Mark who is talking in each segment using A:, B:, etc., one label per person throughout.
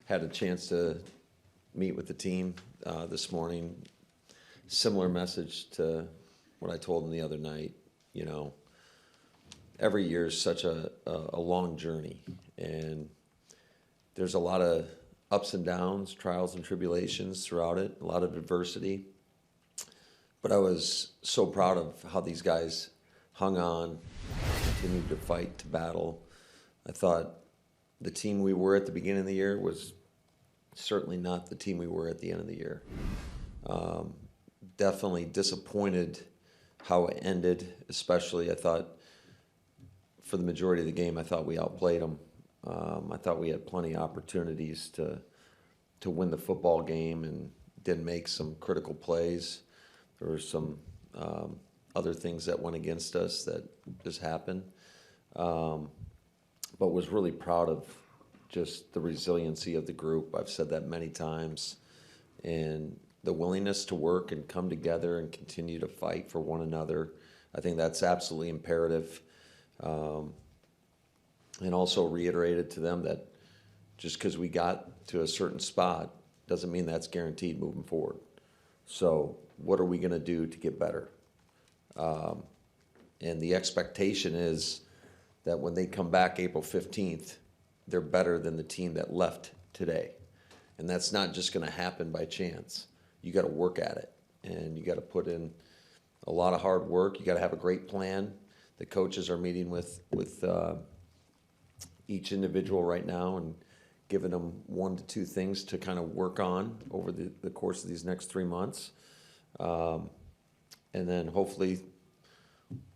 A: had a chance to meet with the team this morning. Similar message to what I told them the other night. You know, every year is such a long journey, and there's a lot of ups and downs, trials and tribulations throughout it, a lot of adversity. But I was so proud of how these guys hung on, continued to fight, to battle. I thought the team we were at the beginning of the year was certainly not the team we were at the end of the year. Definitely disappointed how it ended, especially I thought for the majority of the game, I thought we outplayed them. I thought we had plenty of opportunities to win the football game and didn't make some critical plays. There were some other things that went against us that just happened. But was really proud of just the resiliency of the group. I've said that many times. And the willingness to work and come together and continue to fight for one another. I think that's absolutely imperative. And also reiterated to them that just because we got to a certain spot doesn't mean that's guaranteed moving forward. So what are we going to do to get better? And the expectation is that when they come back April 15th, they're better than the team that left today. And that's not just going to happen by chance. You got to work at it, and you got to put in a lot of hard work. You got to have a great plan. The coaches are meeting with each individual right now and giving them 1 to 2 things to kind of work on over the course of these next 3 months. And then hopefully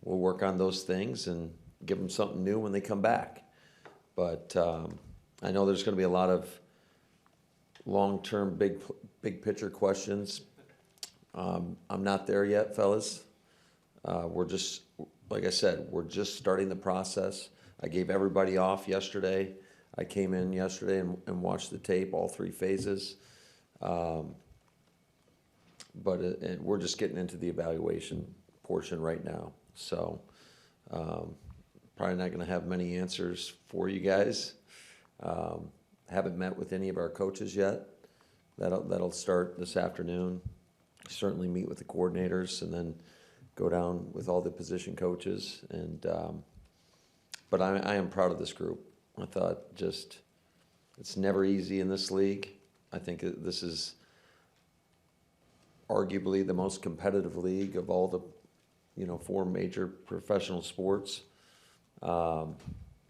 A: we'll work on those things and give them something new when they come back. But I know there's going to be a lot of long-term, big picture questions. I'm not there yet, fellas. We're just, like I said, we're just starting the process. I gave everybody off yesterday. I came in yesterday and watched the tape, all 3 phases. But we're just getting into the evaluation portion right now. So probably not going to have many answers for you guys. Haven't met with any of our coaches yet. That'll start this afternoon. Certainly meet with the coordinators and then go down with all the position coaches. And but I am proud of this group. I thought it's never easy in this league. I think this is arguably the most competitive league of all the 4 major professional sports.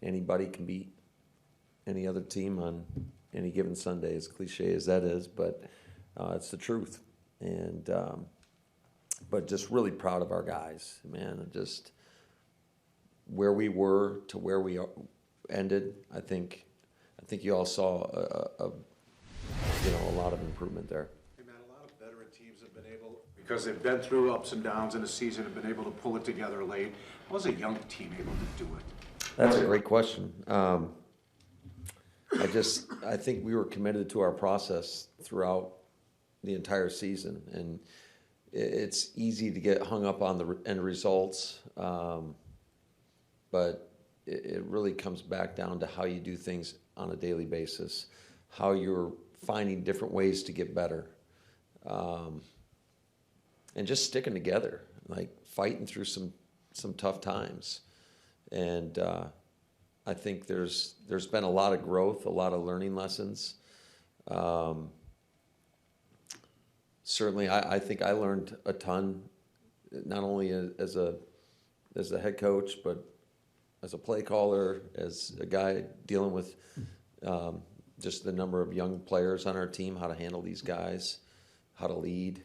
A: Anybody can beat any other team on any given Sunday, as cliche as that is, but it's the truth. And but just really proud of our guys, man. And just where we were to where we ended, I think you all saw a lot of improvement there.
B: Hey man, a lot of veteran teams have been able, because they've been through ups and downs in the season, have been able to pull it together late. How was a young team able to do it?
A: That's a great question. I think we were committed to our process throughout the entire season, and it's easy to get hung up on the end results, but it really comes back down to how you do things on a daily basis, how you're finding different ways to get better, and just sticking together, like fighting through some tough times. And I think there's been a lot of growth, a lot of learning lessons. Certainly, I think I learned a ton, not only as a head coach, but as a play caller, as a guy dealing with just the number of young players on our team, how to handle these guys, how to lead.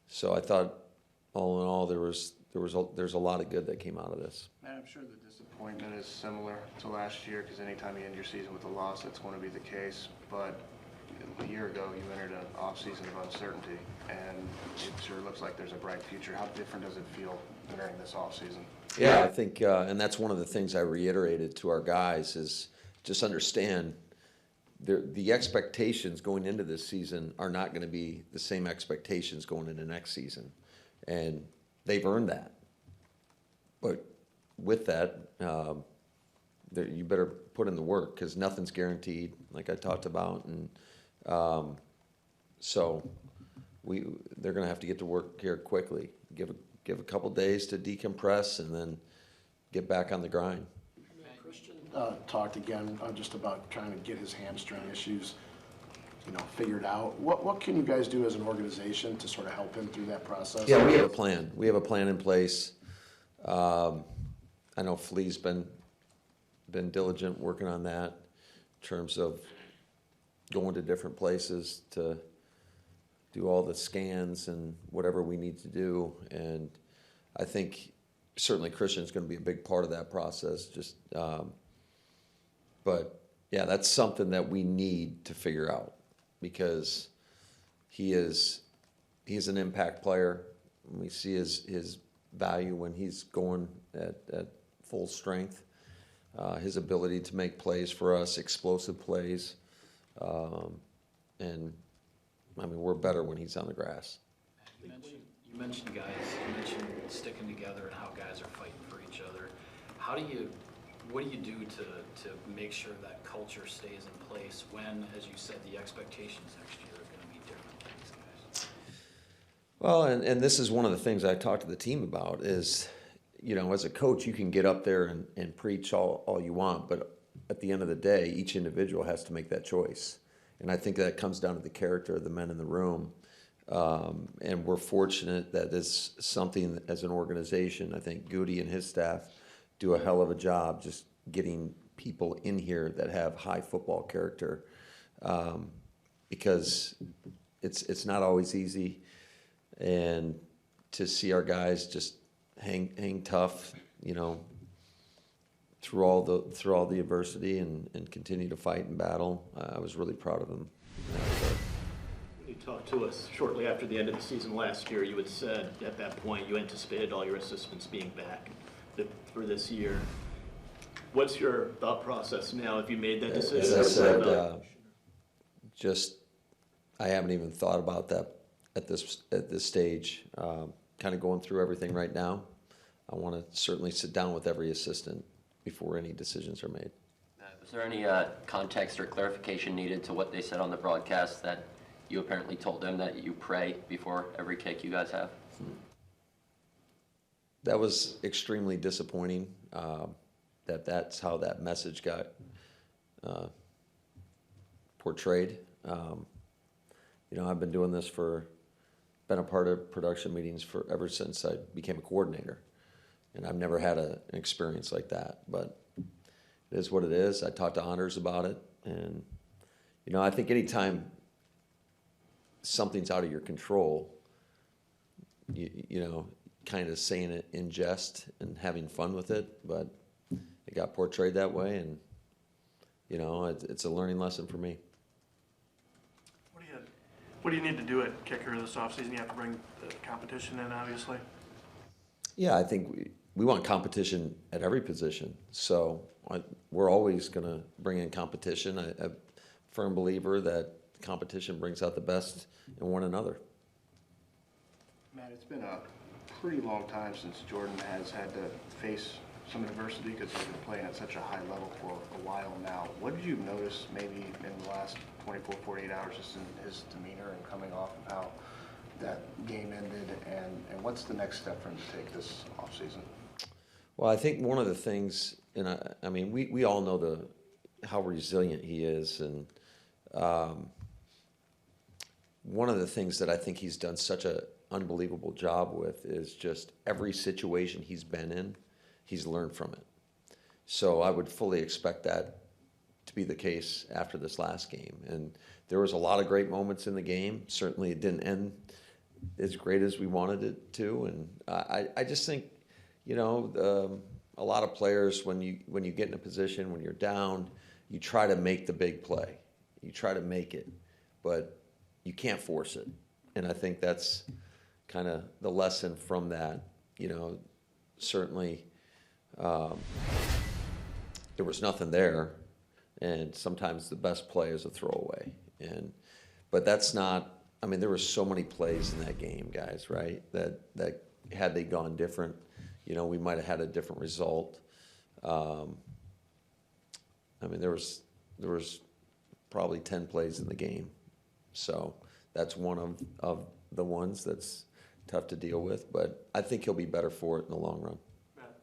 A: So I thought, all in all, there's a lot of good that came out of this.
C: And I'm sure the disappointment is similar to last year, because anytime you end your season with a loss, that's going to be the case. But a year ago, you entered an off-season of uncertainty, and it sure looks like there's a bright future. How different does it feel entering this off-season?
A: Yeah, I think, and that's one of the things I reiterated to our guys is just understand the expectations going into this season are not going to be the same expectations going into next season. And they've earned that. But with that, you better put in the work because nothing's guaranteed, like I talked about, and so they're going to have to get to work here quickly. Give a couple days to decompress and then get back on the grind.
D: Christian talked again just about trying to get his hamstring issues, figured out. What can you guys do as an organization to sort of help him through that process?
A: Yeah, we have a plan. We have a plan in place. I know Flea's been diligent working on that in terms of going to different places to do all the scans and whatever we need to do. And I think certainly Christian's going to be a big part of that process. But yeah, that's something that we need to figure out because he's an impact player. We see his value when he's going at full strength. His ability to make plays for us, explosive plays, and I mean we're better when he's on the grass.
E: You mentioned guys. You mentioned sticking together and how guys are fighting for each other. What do you do to make sure that culture stays in place when, as you said, the expectations next year are going to be different for these guys?
A: Well, and this is one of the things I talk to the team about is, as a coach, you can get up there and preach all you want, but at the end of the day, each individual has to make that choice. And I think that comes down to the character of the men in the room. And we're fortunate that it's something as an organization, I think Goody and his staff do a hell of a job just getting people in here that have high football character, because it's not always easy. And to see our guys just hang tough, through all the adversity and continue to fight and battle, I was really proud of them.
F: When you talked to us shortly after the end of the season last year, you had said at that point you anticipated all your assistants being back for this year. What's your thought process now? Have you made that decision?
A: As I said, I haven't even thought about that at this stage. Kind of going through everything right now. I want to certainly sit down with every assistant before any decisions are made.
G: Was there any context or clarification needed to what they said on the broadcast that you apparently told them that you pray before every kick you guys have?
A: That was extremely disappointing. That's how that message got portrayed. I've been doing this been a part of production meetings ever since I became a coordinator, and I've never had an experience like that. But it is what it is. I talked to Honors about it, and I think anytime something's out of your control, kind of saying it in jest and having fun with it, but it got portrayed that way, and it's a learning lesson for me.
H: What do you need to do at kicker this offseason? You have to bring the competition in, obviously.
A: Yeah, I think we want competition at every position. So we're always going to bring in competition. I'm a firm believer that competition brings out the best in one another.
C: Matt, it's been a pretty long time since Jordan has had to face some adversity because he's been playing at such a high level for a while now. What did you notice maybe in the last 24, 48 hours just in his demeanor and coming off of how that game ended, and what's the next step for him to take this offseason?
A: Well, I think one of the things, and I mean, we all know how resilient he is, and one of the things that I think he's done such an unbelievable job with is just every situation he's been in, he's learned from it. So I would fully expect that to be the case after this last game. And there was a lot of great moments in the game. Certainly it didn't end as great as we wanted it to. And I just think, a lot of players, when you get in a position, when you're down, you try to make the big play. You try to make it, but you can't force it. And I think that's kind of the lesson from that. Certainly there was nothing there, and sometimes the best play is a throwaway. But that's not. I mean, there were so many plays in that game, guys. Right? That had they gone different, we might have had a different result. I mean, there was probably 10 plays in the game. So that's one of the ones that's tough to deal with, but I think he'll be better for it in the long run.
I: Matt,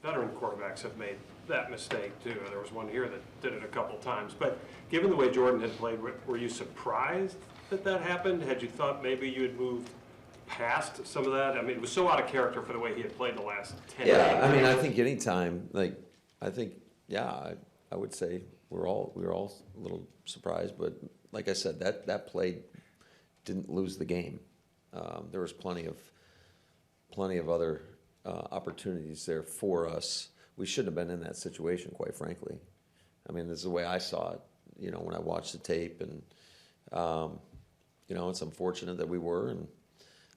I: veteran quarterbacks have made that mistake too. There was one here that did it a couple times. But given the way Jordan had played, were you surprised that that happened? Had you thought maybe you had moved past some of that? I mean, it was so out of character for the way he had played the last 10
A: Yeah,
I: games.
A: I mean, I think anytime, like, I think, yeah, I would say we were all a little surprised, but like I said, that play didn't lose the game. There was plenty of other opportunities there for us. We shouldn't have been in that situation, quite frankly. I mean, this is the way I saw it, you know, when I watched the tape, and you know, it's unfortunate that we were, and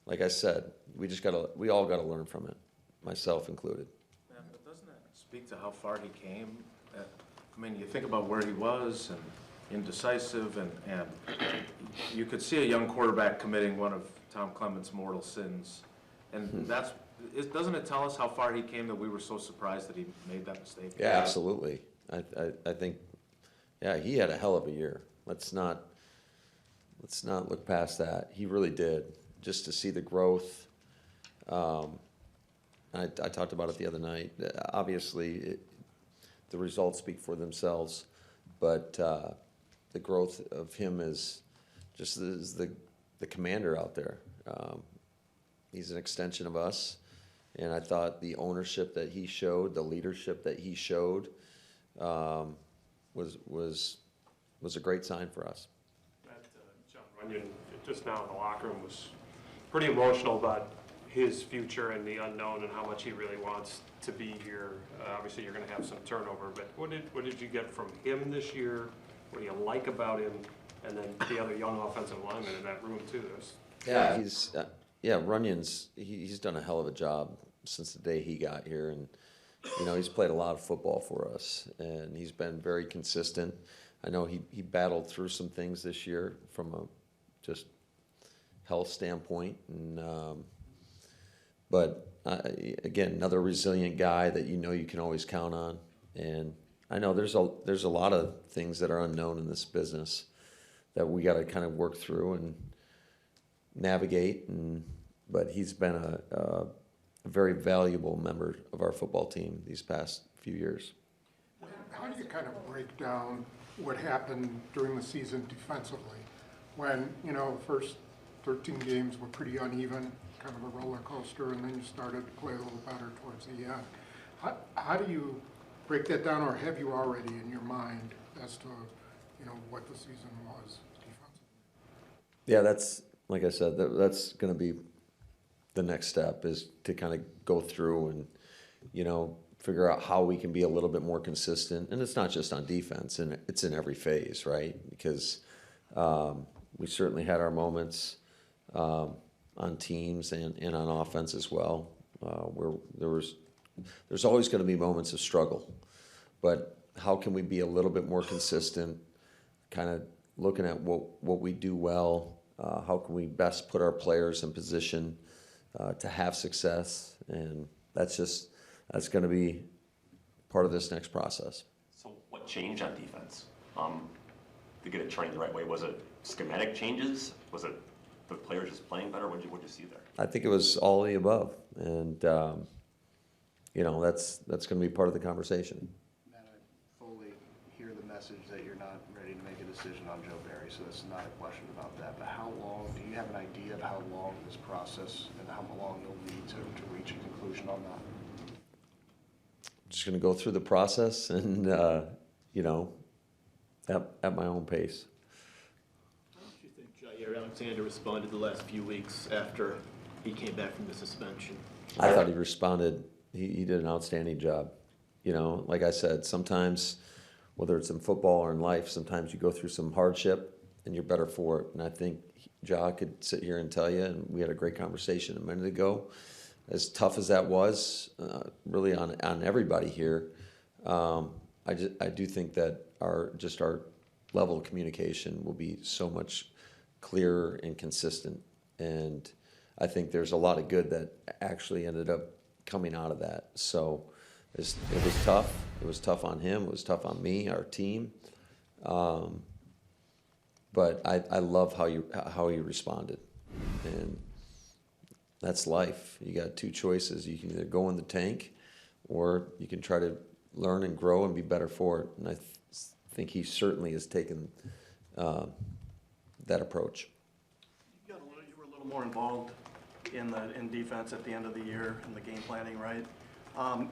A: like I said, we all gotta learn from it, myself included.
B: Yeah, but doesn't that speak to how far he came? I mean, you think about where he was and indecisive, and you could see a young quarterback committing one of Tom Clement's mortal sins. And doesn't it tell us how far he came that we were so surprised that he made that mistake?
A: Yeah, absolutely. I think, yeah, he had a hell of a year. Let's not look past that. He really did. Just to see the growth. I talked about it the other night. Obviously, the results speak for themselves, but the growth of him is just the commander out there. He's an extension of us, and I thought the ownership that he showed, the leadership that he showed, was a great sign for us.
I: That, John Runyon, just now in the locker room, was pretty emotional about his future and the unknown and how much he really wants to be here. Obviously, you're going to have some turnover, but what did you get from him this year? What do you like about him? And then the other young offensive lineman in that room too.
A: Runyon's he's done a hell of a job since the day he got here, and you know, he's played a lot of football for us, and he's been very consistent. I know he battled through some things this year from a just health standpoint, and but again, another resilient guy that you know you can always count on. And I know there's a lot of things that are unknown in this business that we got to kind of work through and navigate. But he's been a very valuable member of our football team these past few years.
J: How do you kind of break down what happened during the season defensively when, you know, the first 13 games were pretty uneven, kind of a roller coaster, and then you started to play a little better towards the end? How do you break that down, or have you already in your mind as to, you know, what the season was defensively?
A: Yeah, that's, like I said, that's going to be the next step, is to kind of go through and, you know, figure out how we can be a little bit more consistent. And it's not just on defense, and it's in every phase, right? Because we certainly had our moments on teams and on offense as well, where there's always going to be moments of struggle. But how can we be a little bit more consistent, kind of looking at what we do well, how can we best put our players in position to have success, and that's going to be part of this next process.
K: So what changed on defense to get it trending the right way? Was it schematic changes? Was it the players just playing better? What'd you see there?
A: I think it was all of the above, and you know, that's going to be part of the conversation.
C: And I fully hear the message that you're not ready to make a decision on Joe Barry, so that's not a question about that. But how long, do you have an idea of how long this process and how long you'll need to reach a conclusion on that?
A: Just going to go through the process and, you know, at my own pace.
F: How do you think Jair Alexander responded the last few weeks after he came back from the suspension?
A: I thought he responded. He did an outstanding job. You know, like I said, sometimes, whether it's in football or in life, sometimes you go through some hardship and you're better for it. And I think Ja could sit here and tell you, and we had a great conversation a minute ago, as tough as that was, really on everybody here, I do think that our level of communication will be so much clearer and consistent. And I think there's a lot of good that actually ended up coming out of that. So It was tough. It was tough on him. It was tough on me, our team. But I love how he responded, and that's life. You got two choices. You can either go in the tank, or you can try to learn and grow and be better for it. And I think he certainly has taken that approach.
H: You were a little more involved in defense at the end of the year in the game planning, right?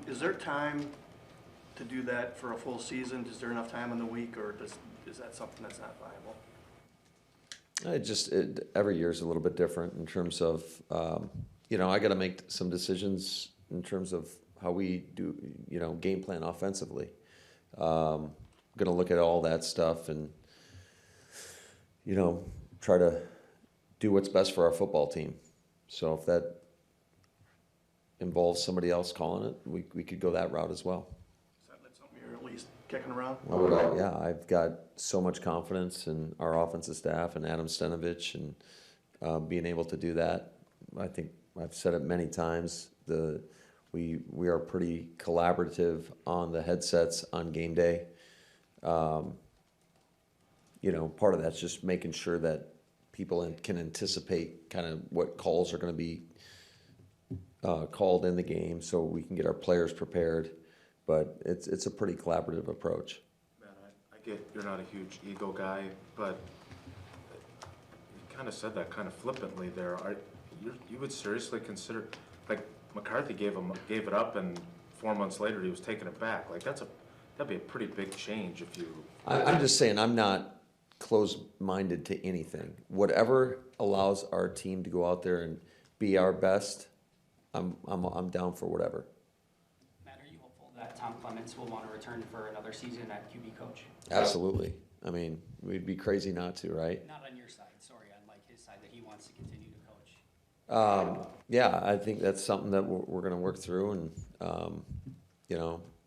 H: Is there time to do that for a full season? Is there enough time in the week, or is that something that's not viable?
A: Every year is a little bit different in terms of, I got to make some decisions in terms of how we do, game plan offensively. Going to look at all that stuff and, try to do what's best for our football team. So if that involves somebody else calling it, we could go that route as well.
H: Is that something you're at least kicking around?
A: Yeah, I've got so much confidence in our offensive staff and Adam Stenovich and being able to do that. I think I've said it many times. We are pretty collaborative on the headsets on game day. Part of that's just making sure that people can anticipate kind of what calls are going to be called in the game, so we can get our players prepared. But it's a pretty collaborative approach.
B: Man, I get you're not a huge ego guy, but you kind of said that kind of flippantly there. You would seriously consider, like McCarthy gave it up, and 4 months later he was taking it back. Like that'd be a pretty big change if you.
A: I'm just saying I'm not closed-minded to anything. Whatever allows our team to go out there and be our best, I'm down for whatever.
L: Matt, are you hopeful that Tom Clements will want to return for another season at QB coach?
A: Absolutely. I mean, we'd be crazy not to, right?
L: Not on your side, sorry, on like his side, that he wants to continue to coach.
A: Yeah, I think that's something that we're going to work through, and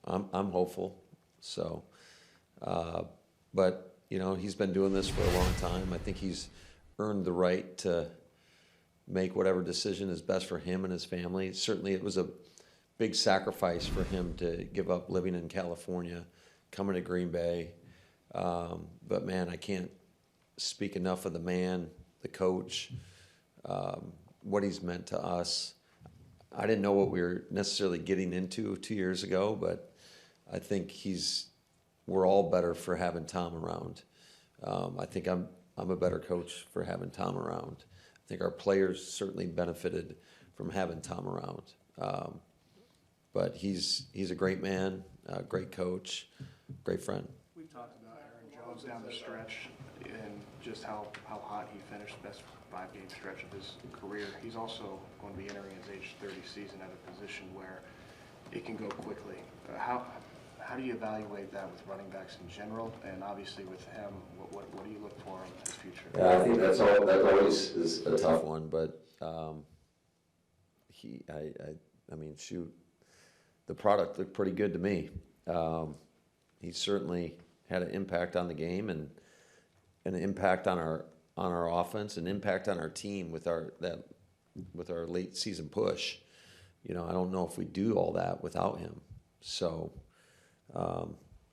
A: I'm hopeful. So, but he's been doing this for a long time. I think he's earned the right to make whatever decision is best for him and his family. Certainly, it was a big sacrifice for him to give up living in California, coming to Green Bay. But man, I can't speak enough of the man, the coach, what he's meant to us. I didn't know what we were necessarily getting into 2 years ago, but I think we're all better for having Tom around. I think I'm a better coach for having Tom around. I think our players certainly benefited from having Tom around. But he's a great man, a great coach, great friend.
C: We've talked about Aaron Jones down the stretch and just how hot he finished the best 5-game stretch of his career. He's also going to be entering his age 30 season at a position where it can go quickly. How do you evaluate that with running backs in general, and obviously with him? What do you look for in his future?
A: Yeah, I think that always is a tough one, but shoot, the product looked pretty good to me. He certainly had an impact on the game and an impact on our offense, an impact on our team with our late season push. I don't know if we do all that without him. So.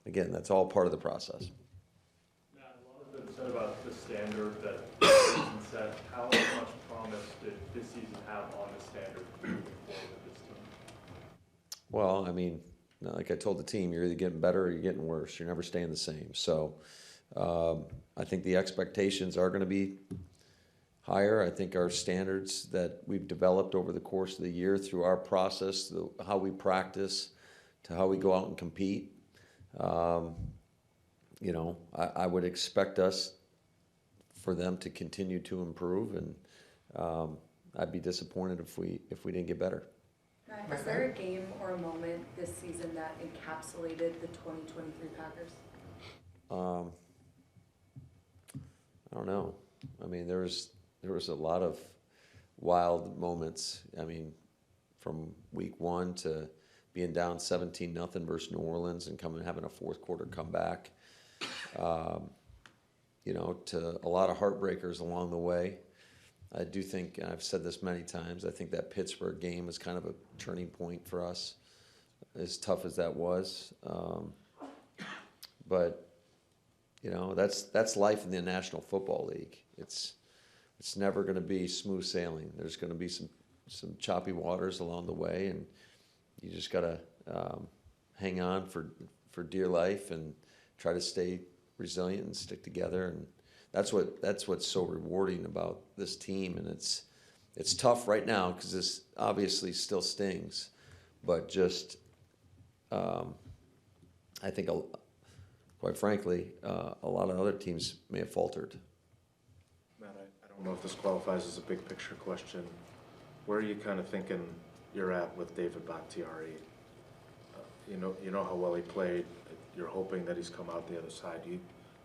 A: Again, that's all part of the process.
I: Matt, a lot has been said about the standard that the season set. How much promise did this season have on the standard moving forward with this team?
A: Well, I mean, like I told the team, you're either getting better or you're getting worse. You're never staying the same. So I think the expectations are going to be higher. I think our standards that we've developed over the course of the year through our process, how we practice, to how we go out and compete. I would expect us for them to continue to improve, and I'd be disappointed if we didn't get better.
M: Is there a game or a moment this season that encapsulated the 2023 Packers?
A: I don't know. I mean, there was a lot of wild moments. I mean, from week one to being down 17-0 versus New Orleans and having a fourth quarter comeback, to a lot of heartbreakers along the way. I do think, and I've said this many times, I think that Pittsburgh game was kind of a turning point for us. as tough as that was. But, you know, that's life in the National Football League. It's never going to be smooth sailing. There's going to be some choppy waters along the way, and you just got to hang on for dear life and try to stay resilient and stick together. And that's what's so rewarding about this team. And it's tough right now because this obviously still stings, but just I think quite frankly a lot of other teams may have faltered.
B: Matt, I don't know if this qualifies as a big picture question. Where are you kind of thinking you're at with David Bakhtiari? You know how well he played. You're hoping that he's come out the other side. Do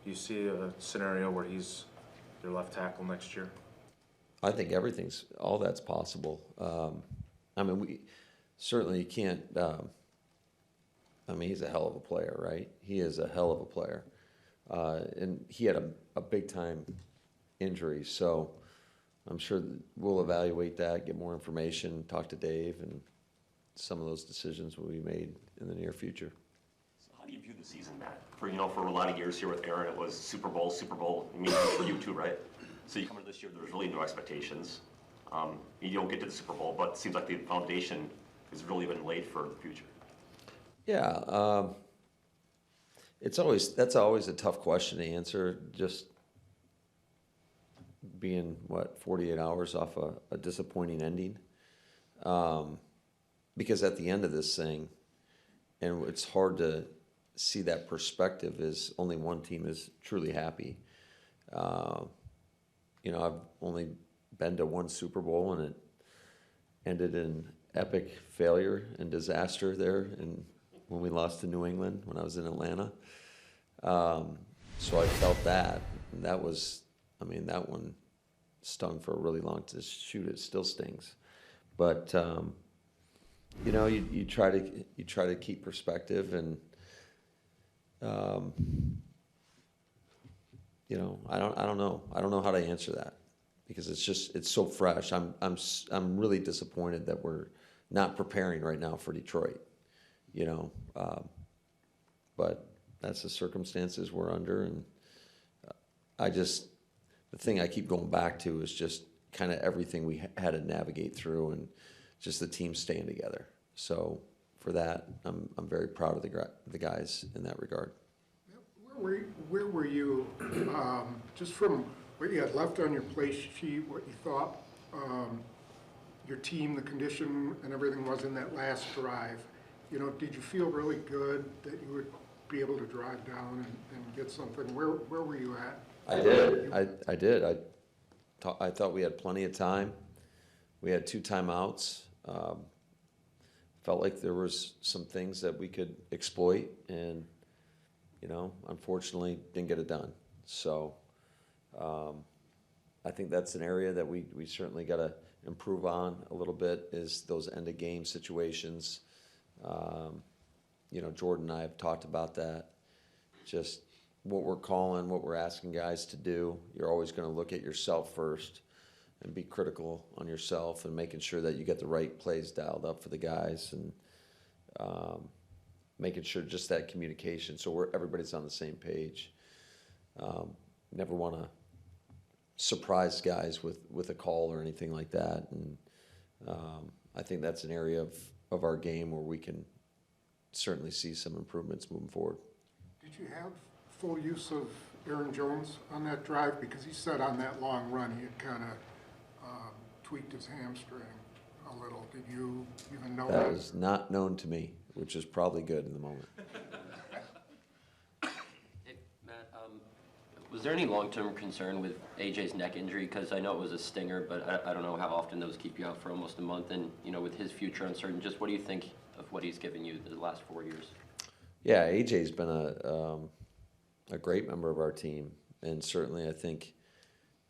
B: you see a scenario where he's your left tackle next year?
A: I think all that's possible. I mean, we certainly can't. I mean, he's a hell of a player, right? He is a hell of a player, and he had a big time injury. So I'm sure that we'll evaluate that, get more information, talk to Dave, and some of those decisions will be made in the near future.
K: So how do you view the season, Matt? For a lot of years here with Aaron, it was Super Bowl. I mean, for you too, right? So you come into this year, there's really no expectations. You don't get to the Super Bowl, but it seems like the foundation has really been laid for the future.
A: Yeah, that's always a tough question to answer. Just being 48 hours off a disappointing ending, because at the end of this thing, and it's hard to see that perspective, is only one team is truly happy. I've only been to one Super Bowl, and it ended in epic failure and disaster there, and when we lost to New England when I was in Atlanta. So I felt that, and that one stung for a really long time. Shoot, it still stings. But you try to keep perspective, and I don't know how to answer that, because it's so fresh. I'm really disappointed that we're not preparing right now for Detroit. But that's the circumstances we're under, and the thing I keep going back to is just kind of everything we had to navigate through, and just the team staying together. So for that, I'm very proud of the guys in that regard.
J: Where were you, just from what you had left on your play sheet, what you thought your team, the condition and everything was in that last drive? Did you feel really good that you would be able to drive down and get something? Where were you at?
A: I did. I thought we had plenty of time. We had 2 timeouts. Felt like there was some things that we could exploit, and unfortunately didn't get it done. So I think that's an area that we certainly got to improve on a little bit, is those end of game situations. Jordan and I have talked about that. Just what we're calling, what we're asking guys to do. You're always going to look at yourself first and be critical on yourself, and making sure that you get the right plays dialed up for the guys, and making sure just that communication, so everybody's on the same page. Never want to surprise guys with a call or anything like that. And I think that's an area of our game where we can certainly see some improvements moving forward.
J: Did you have full use of Aaron Jones on that drive? Because he said on that long run he had kind of tweaked his hamstring a little. Did you even know that?
A: That was not known to me, which is probably good in the moment.
G: Hey, Matt, was there any long-term concern with AJ's neck injury? Because I know it was a stinger, but I don't know how often those keep you out for almost a month. And, with his future uncertain, just what do you think of what he's given you the last 4 years? Yeah,
A: AJ's been a great member of our team. And certainly I think,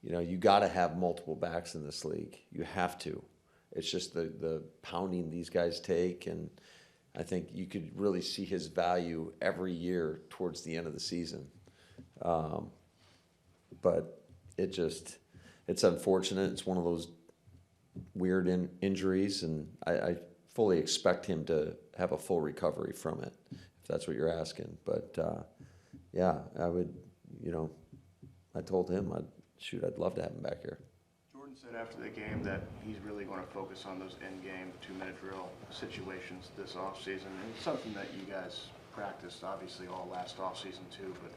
A: you got to have multiple backs in this league. You have to. It's just the pounding these guys take, and I think you could really see his value every year towards the end of the season. But it's unfortunate. It's one of those weird injuries, and I fully expect him to have a full recovery from it, if that's what you're asking. But yeah, I would, I told him, I'd love to have him back here.
C: Jordan said after the game that he's really going to focus on those in-game 2-minute drill situations this offseason. And it's something that you guys practiced, obviously, all last offseason too. But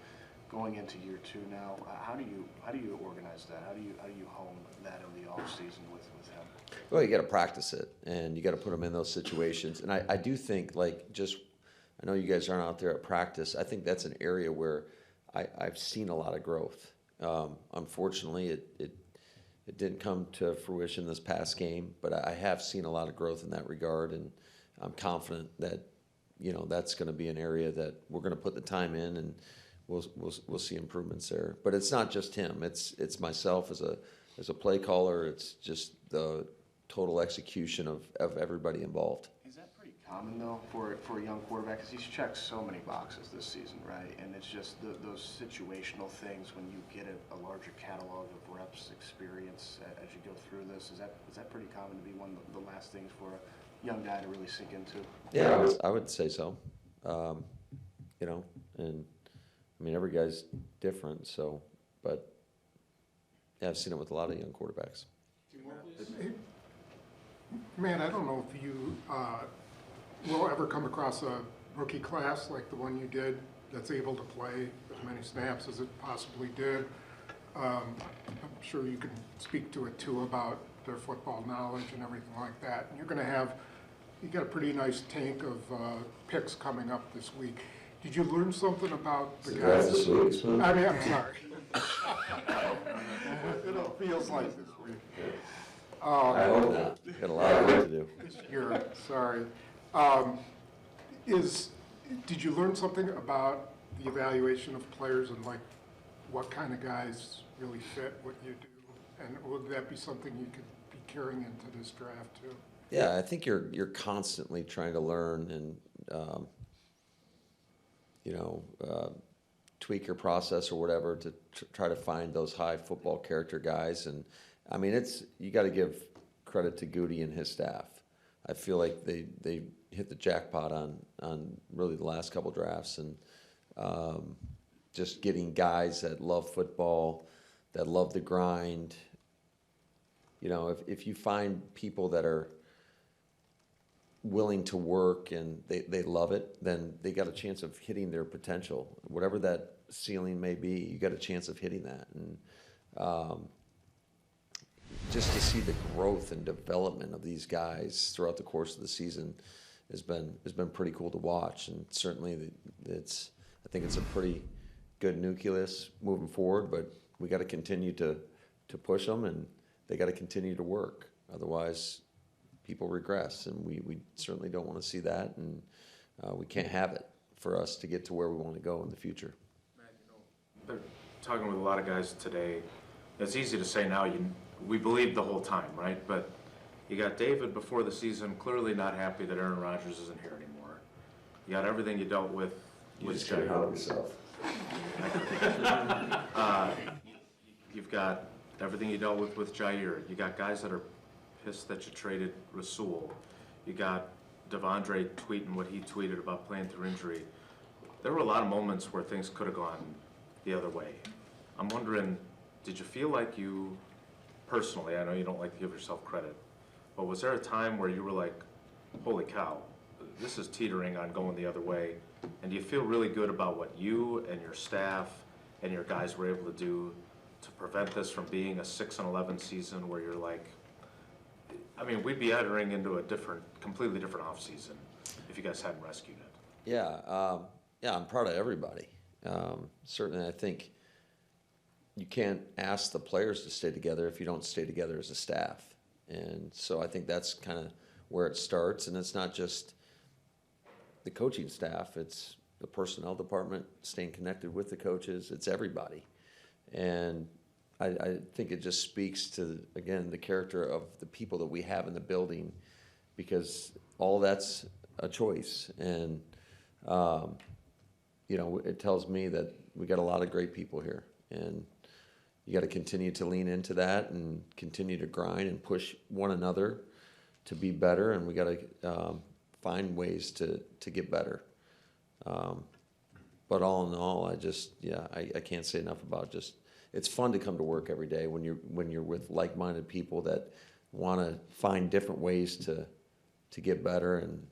C: going into year 2 now, how do you organize that? How do you hone that in the offseason with him?
A: Well, you got to practice it, and you got to put them in those situations. And I do think, I know you guys aren't out there at practice. I think that's an area where I've seen a lot of growth. Unfortunately, it didn't come to fruition this past game, but I have seen a lot of growth in that regard, and I'm confident that that's going to be an area that we're going to put the time in, and we'll see improvements there. But it's not just him; it's myself as a play caller. It's just the total execution of everybody involved.
C: Is that pretty common though for a young quarterback? Because he's checked so many boxes this season, right? And it's just those situational things when you get a larger catalog of reps, experience as you go through this. Is that pretty common to be one of the last things for a young guy to really sink into?
A: Yeah, I would say so. And I mean every guy's different, so but yeah, I've seen it with a lot of young quarterbacks.
J: Man, I don't know if you will ever come across a rookie class like the one you did that's able to play as many snaps as it possibly did. I'm sure you can speak to it too about their football knowledge and everything like that. And you got a pretty nice tank of picks coming up this week. Did you learn something about the guys?
A: This week,
J: I mean, I'm sorry. It feels like this week.
A: I hope not. Got a lot of work to do.
J: You're sorry. Did you learn something about the evaluation of players and what kind of guys really fit what you do? And would that be something you could be carrying into this draft too?
A: Yeah, I think you're constantly trying to learn and tweak your process or whatever to try to find those high football character guys. And I mean, you got to give credit to Goody and his staff. I feel like they hit the jackpot on really the last couple drafts, and just getting guys that love football, that love the grind. If you find people that are willing to work and they love it, then they got a chance of hitting their potential. Whatever that ceiling may be, you got a chance of hitting that. And just to see the growth and development of these guys throughout the course of the season has been pretty cool to watch. And certainly I think it's a pretty good nucleus moving forward, but we got to continue to push them, and they got to continue to work. Otherwise, people regress, and we certainly don't want to see that, and we can't have it for us to get to where we want to go in the future.
B: They're talking with a lot of guys today. It's easy to say now, we believed the whole time, right? But you got David before the season clearly not happy that Aaron Rodgers isn't here anymore. You got everything you dealt with
A: just can't help yourself.
B: You've got everything you dealt with Jair. You got guys that are pissed that you traded Rasul. You got Devondre tweeting what he tweeted about playing through injury. There were a lot of moments where things could have gone the other way. I'm wondering, did you feel like you, personally, I know you don't like to give yourself credit, but was there a time where you were like, holy cow, this is teetering on going the other way? And do you feel really good about what you and your staff and your guys were able to do to prevent this from being a 6-11 season where you're like, I mean, we'd be entering into a completely different offseason if you guys hadn't rescued it.
A: Yeah, I'm proud of everybody. Certainly, I think you can't ask the players to stay together if you don't stay together as a staff. And so I think that's kind of where it starts. And it's not just the coaching staff, it's the personnel department staying connected with the coaches. It's everybody. And I think it just speaks to, again, the character of the people that we have in the building, because all that's a choice. And, it tells me that we got a lot of great people here. And you got to continue to lean into that and continue to grind and push one another to be better, and we got to find ways to get better. But all in all, I can't say enough about just, it's fun to come to work every day when you're with like-minded people that want to find different ways to get better and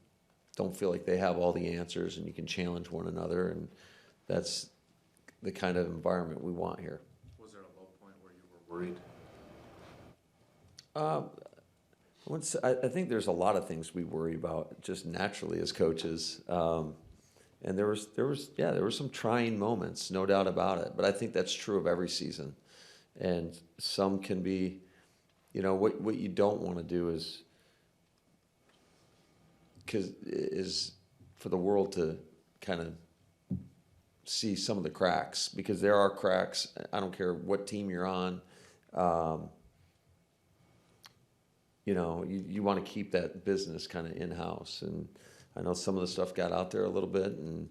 A: don't feel like they have all the answers, and you can challenge one another, and that's the kind of environment we want here.
B: Was there a low point where you were worried?
A: I think there's a lot of things we worry about just naturally as coaches. And there was some trying moments, no doubt about it. But I think that's true of every season. And some can be, what you don't want to do is for the world to kind of see some of the cracks, because there are cracks. I don't care what team you're on. You want to keep that business kind of in-house. And I know some of the stuff got out there a little bit, and,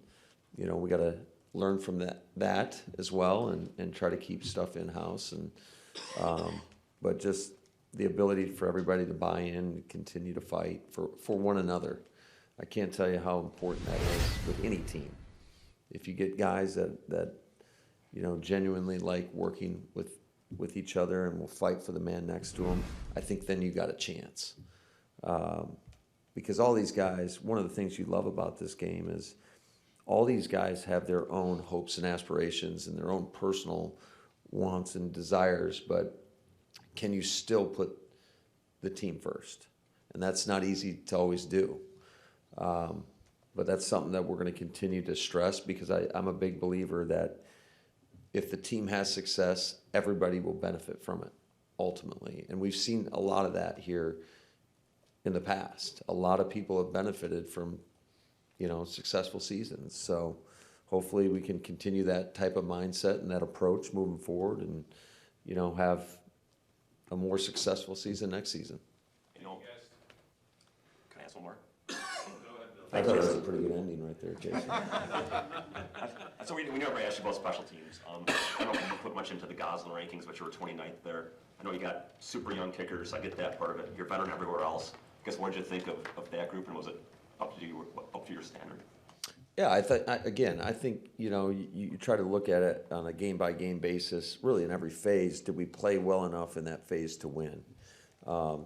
A: we got to learn from that as well and try to keep stuff in-house. And but just the ability for everybody to buy in and continue to fight for one another. I can't tell you how important that is with any team. If you get guys that genuinely like working with each other and will fight for the man next to them, I think then you got a chance. Because all these guys, one of the things you love about this game is all these guys have their own hopes and aspirations and their own personal wants and desires, but can you still put the team first? And that's not easy to always do. But that's something that we're going to continue to stress, because I'm a big believer that if the team has success, everybody will benefit from it, ultimately. And we've seen a lot of that here in the past. A lot of people have benefited from, successful seasons. So hopefully we can continue that type of mindset and that approach moving forward and, have a more successful season next season.
K: Can I ask one more?
A: I thought that was a pretty good ending right there, Jason.
K: So we never asked you about special teams. I don't know if you put much into the Goslin rankings, but you were 29th there. I know you got super young kickers. I get that part of it. You're veteran everywhere else. I guess what did you think of that group, and was it up to your standard?
A: Yeah, I think you try to look at it on a game-by-game basis, really in every phase. Did we play well enough in that phase to win?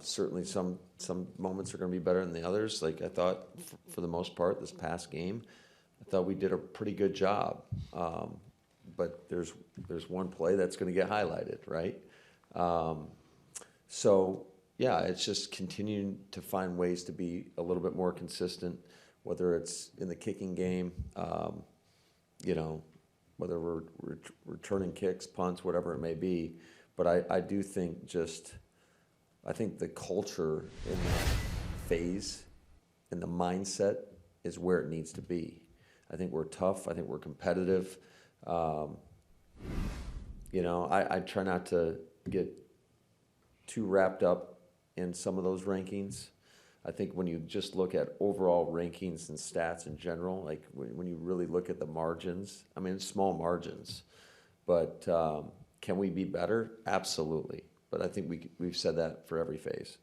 A: Certainly some moments are going to be better than the others. Like I thought, for the most part, this past game, I thought we did a pretty good job. But there's one play that's going to get highlighted, right? So yeah, it's just continuing to find ways to be a little bit more consistent, whether it's in the kicking game, whether we're returning kicks, punts, whatever it may be. But I do think I think the culture in that phase and the mindset is where it needs to be. I think we're tough. I think we're competitive. I try not to get too wrapped up in some of those rankings. I think when you just look at overall rankings and stats in general, like when you really look at the margins, I mean, it's small margins, but can we be better? Absolutely. But I think we've said that for every phase.